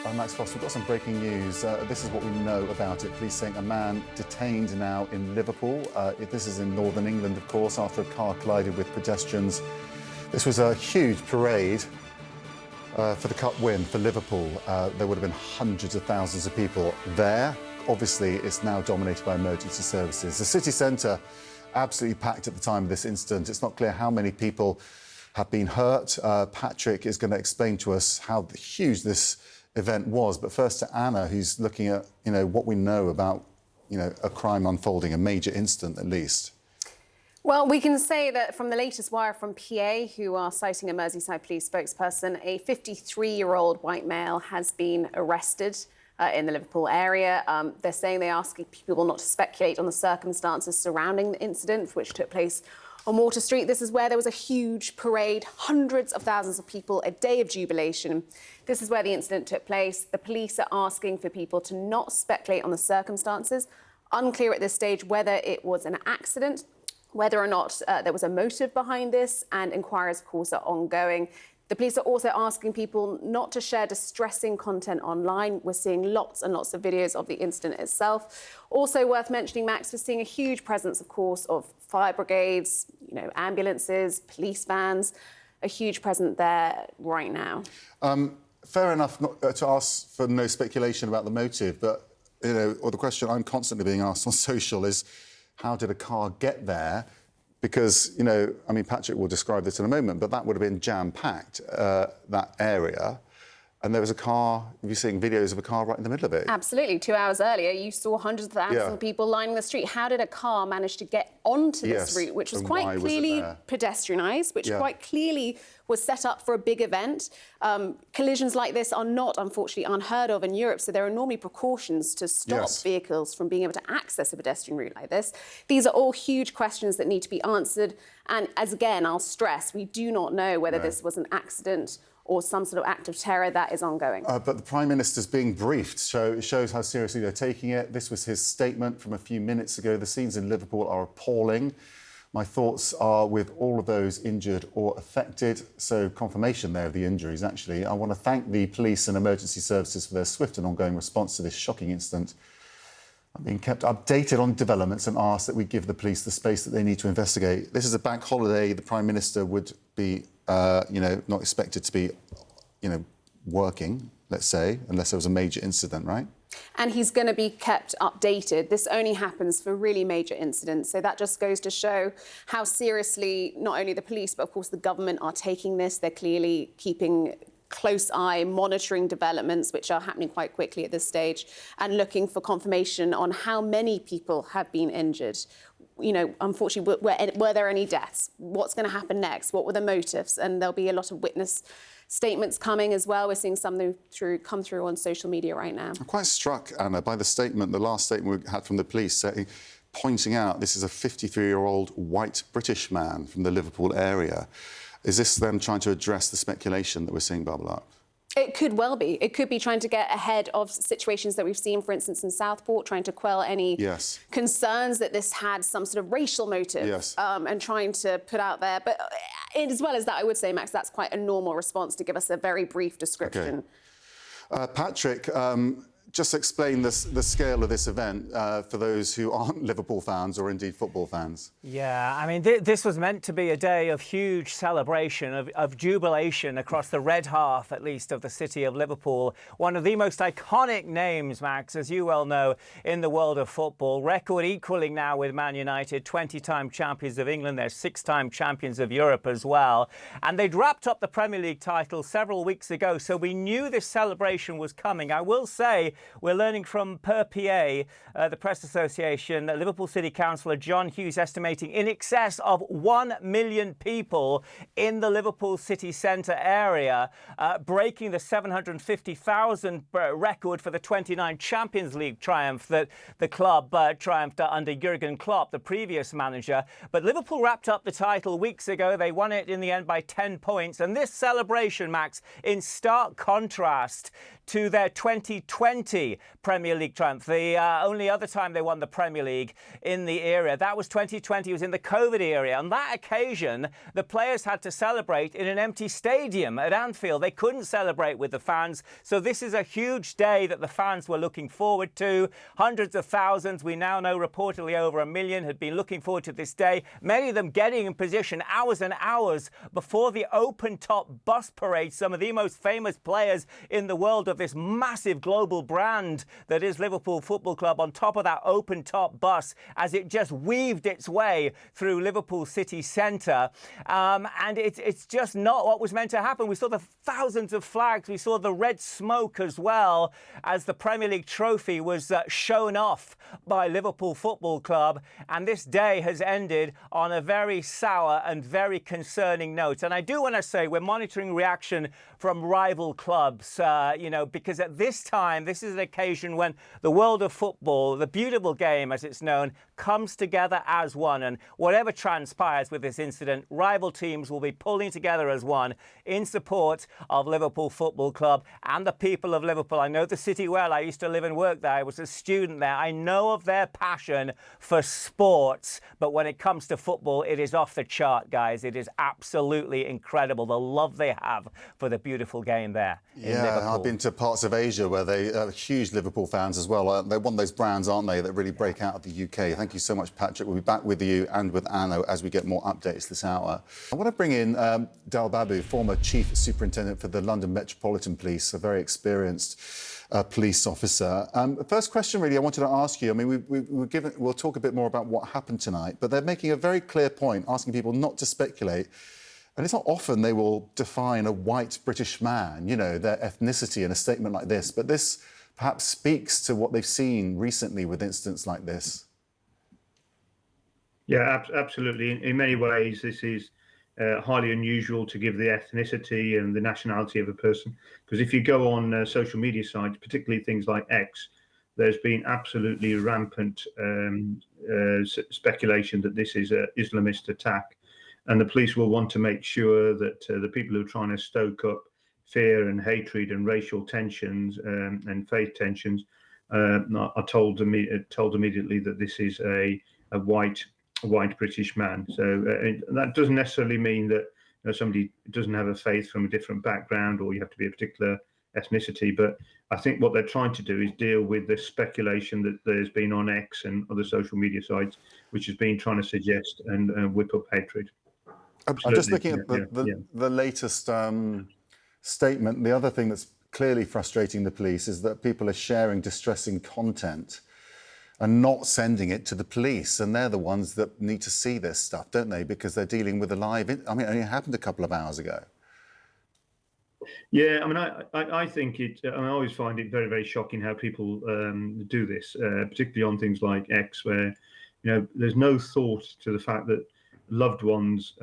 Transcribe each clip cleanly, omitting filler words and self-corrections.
I'm Max Foss. We've got some breaking news. This is what we know about it. Police saying a man detained now in Liverpool. This is in northern England, of course, after a car collided with pedestrians. This was a huge parade for the Cup win for Liverpool. There would have been hundreds of thousands of people there. Obviously, it's now dominated by emergency services. The city centre absolutely packed at the time of this incident. It's not clear how many people have been hurt. Patrick is going to explain to us how huge this event was. But first to Anna, who's looking at, what we know about, a crime unfolding, a major incident at least. Well, we can say that from the latest wire from PA, who are citing a Merseyside police spokesperson, a 53-year-old white male has been arrested in the Liverpool area. They're saying they're asking people not to speculate on the circumstances surrounding the incident, which took place on Water Street. This is where there was a huge parade, hundreds of thousands of people, a day of jubilation. This is where the incident took place. The police are asking for people to not speculate on the circumstances. Unclear at this stage whether it was an accident, whether or not there was a motive behind this, and inquiries, of course, are ongoing. The police are also asking people not to share distressing content online. We're seeing lots and lots of videos of the incident itself. Also worth mentioning, Max, we're seeing a huge presence, of course, of fire brigades, ambulances, police vans, a huge presence there right now. Fair enough not to ask for no speculation about the motive, but, or the question I'm constantly being asked on social is, how did a car get there? Because, Patrick will describe this in a moment, but that would have been jam-packed, that area. And there was a car, you're seeing videos of a car right in the middle of it. Absolutely. 2 hours earlier, you saw hundreds of thousands of people lining the street. How did a car manage to get onto this route, which was quite clearly pedestrianised, which quite clearly was set up for a big event? Collisions like this are not, unfortunately, unheard of in Europe, so there are normally precautions to stop vehicles from being able to access a pedestrian route like this. These are all huge questions that need to be answered. And as again, I'll stress, we do not know whether this was an accident or some sort of act of terror. That is ongoing. But the Prime Minister's being briefed, so it shows how seriously they're taking it. This was his statement from a few minutes ago. The scenes in Liverpool are appalling. My thoughts are with all of those injured or affected. So confirmation there of the injuries, actually. I want to thank the police and emergency services for their swift and ongoing response to this shocking incident. I'm being kept updated on developments and asked that we give the police the space that they need to investigate. This is a bank holiday. The Prime Minister would be not expected to be, working, let's say, unless there was a major incident, right? And he's going to be kept updated. This only happens for really major incidents. So that just goes to show how seriously not only the police, but of course the government are taking this. They're clearly keeping close eye, monitoring developments, which are happening quite quickly at this stage, and looking for confirmation on how many people have been injured. Unfortunately, were there any deaths? What's going to happen next? What were the motives? And there'll be a lot of witness statements coming as well. We're seeing some come through on social media right now. I'm quite struck, Anna, by the last statement we had from the police, pointing out this is a 53-year-old white British man from the Liverpool area. Is this them trying to address the speculation that we're seeing bubble up? It could well be. It could be trying to get ahead of situations that we've seen, for instance, in Southport, trying to quell any concerns that this had some sort of racial motive and trying to put out there. But as well as that, I would say, Max, that's quite a normal response to give us a very brief description. Okay. Patrick, just explain the scale of this event for those who aren't Liverpool fans or indeed football fans. Yeah, this was meant to be a day of huge celebration, of jubilation across the red half, at least, of the city of Liverpool. One of the most iconic names, Max, as you well know, in the world of football. Record equalling now with Man United, 20-time champions of England. They're 6-time champions of Europe as well. And they'd wrapped up the Premier League title several weeks ago, so we knew this celebration was coming. I will say, we're learning from Per PA, the Press Association, Liverpool City Councillor John Hughes estimating in excess of 1 million people in the Liverpool city centre area, breaking the 750,000 record for the 29 Champions League triumph that the club triumphed under Jurgen Klopp, the previous manager. But Liverpool wrapped up the title weeks ago. They won it in the end by 10 points. And this celebration, Max, in stark contrast to their 2020 20 Premier League triumph. The only other time they won the Premier League in the era, that was 2020. It was in the COVID era. On that occasion, the players had to celebrate in an empty stadium at Anfield. They couldn't celebrate with the fans. So this is a huge day that the fans were looking forward to. Hundreds of thousands, we now know reportedly over 1 million, had been looking forward to this day. Many of them getting in position hours and hours before the open-top bus parade. Some of the most famous players in the world of this massive global brand that is Liverpool Football Club on top of that open-top bus as it just weaved its way through Liverpool city centre. And it's just not what was meant to happen. We saw the thousands of flags. We saw the red smoke as well as the Premier League trophy was shown off by Liverpool Football Club. And this day has ended on a very sour and very concerning note. And I do want to say we're monitoring reaction from rival clubs, because at this time, this is an occasion when the world of football, the beautiful game as it's known, comes together as one. And whatever transpires with this incident, rival teams will be pulling together as one in support of Liverpool Football Club and the people of Liverpool. I know the city well. I used to live and work there. I was a student there. I know of their passion for sports. But when it comes to football, it is off the chart, guys. It is absolutely incredible, the love they have for the beautiful game there in Liverpool. I've been to parts of Asia where they are huge Liverpool fans as well. They're one of those brands, aren't they, that really break out of the UK. Thank you so much, Patrick. We'll be back with you and with Anna as we get more updates this hour. I want to bring in Dal Babu, former Chief Superintendent for the London Metropolitan Police, a very experienced police officer. The first question, really, I wanted to ask you, I mean, we'll talk a bit more about what happened tonight, but they're making a very clear point, asking people not to speculate. And it's not often they will define a white British man, their ethnicity in a statement like this. But this perhaps speaks to what they've seen recently with incidents like this. Yeah, absolutely. In many ways, this is highly unusual to give the ethnicity and the nationality of a person. Because if you go on social media sites, particularly things like X, there's been absolutely rampant speculation that this is an Islamist attack. And the police will want to make sure that the people who are trying to stoke up fear and hatred and racial tensions and faith tensions are told immediately that this is a white British man. So that doesn't necessarily mean that somebody doesn't have a faith from a different background or you have to be a particular ethnicity. But I think what they're trying to do is deal with the speculation that there's been on X and other social media sites, which has been trying to suggest and whip up hatred. Absolutely. I'm just looking at the latest statement. The other thing that's clearly frustrating the police is that people are sharing distressing content and not sending it to the police. And they're the ones that need to see this stuff, don't they? Because they're dealing with a live... it happened a couple of hours ago. Yeah, I mean, I think I always find it very, very shocking how people do this, particularly on things like X, where, there's no thought to the fact that loved ones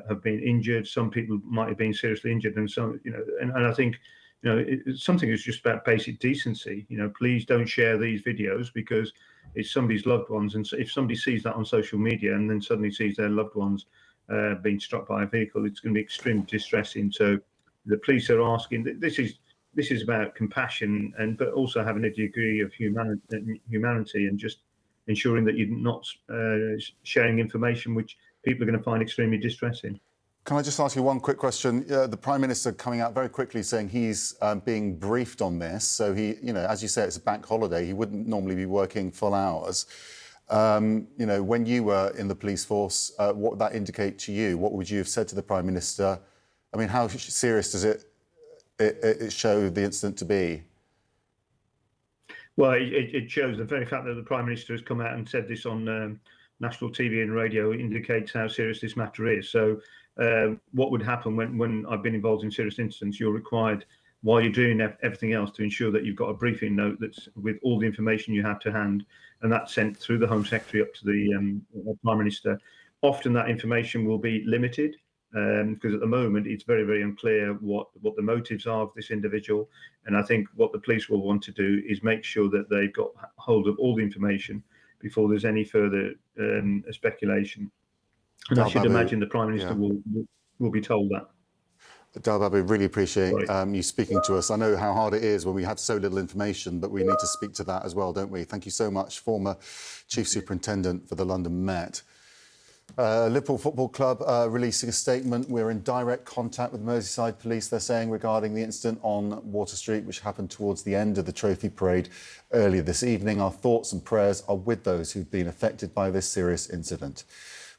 have been injured. Some people might have been seriously injured, and some, and I think, it's something that's just about basic decency. Please don't share these videos because it's somebody's loved ones, and so if somebody sees that on social media and then suddenly sees their loved ones being struck by a vehicle, it's going to be extremely distressing. So the police are asking. This is about compassion but also having a degree of humanity and just ensuring that you're not sharing information which people are going to find extremely distressing. Can I just ask you one quick question? The Prime Minister coming out very quickly saying he's being briefed on this. So he, as you say, it's a bank holiday. He wouldn't normally be working full hours. When you were in the police force, what would that indicate to you? What would you have said to the Prime Minister? I mean, how serious does it show the incident to be? Well, it shows the very fact that the Prime Minister has come out and said this on national TV and radio indicates how serious this matter is. So what would happen when I've been involved in serious incidents, you're required, while you're doing everything else, to ensure that you've got a briefing note that's with all the information you have to hand, and that's sent through the Home Secretary up to the Prime Minister. Often that information will be limited because at the moment it's very, very unclear what the motives are of this individual. And I think what the police will want to do is make sure that they've got hold of all the information before there's any further speculation. And I should imagine the Prime Minister will be told that. Dalbabu, really appreciate you speaking to us. I know how hard it is when we have so little information, but we need to speak to that as well, don't we? Thank you so much, former Chief Superintendent for the London Met. Liverpool Football Club releasing a statement. We're in direct contact with Merseyside Police, they're saying, regarding the incident on Water Street, which happened towards the end of the trophy parade earlier this evening. Our thoughts and prayers are with those who've been affected by this serious incident.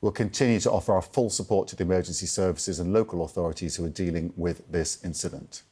We'll continue to offer our full support to the emergency services and local authorities who are dealing with this incident.